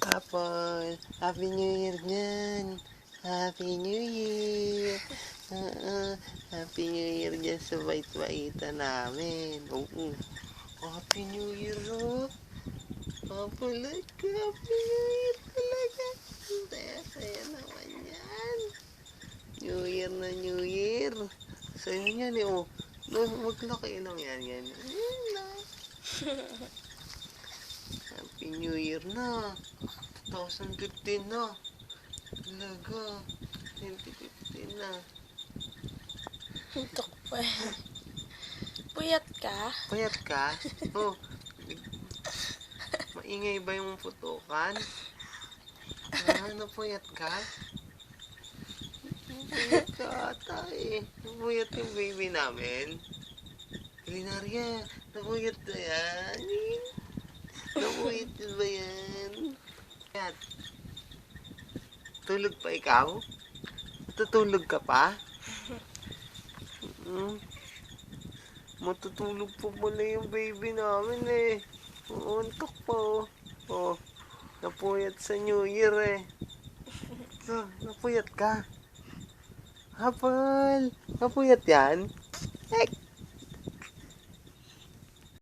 Apple, Happy New Year dyan. Happy New Year. Happy New Year dyan sa bait-baitan namin. Oo. Happy New Year, oh. Apple, Happy New Year talaga. Saya-saya naman yan. New Year na New Year. Sa'yo yan eh, oh. No, maglaki lang yan. Yan lang. Happy New Year na. 2015 na. Talaga. 2015 na. Hintok pa. Puyat ka? Payat ka? Oh. Maingay ba yung putukan? Napuyat ka? Napuyat ka ata eh. Napuyat yung baby namin. Linaria, napuyat na yan. Napuyat ba yan? Yan. Tulog pa ikaw? Matutulog ka pa? Matutulog pa pala yung baby namin eh. Untok pa oh. Oh, napuyat sa New Year eh. So, napuyat ka? Hapal, napuyat yan?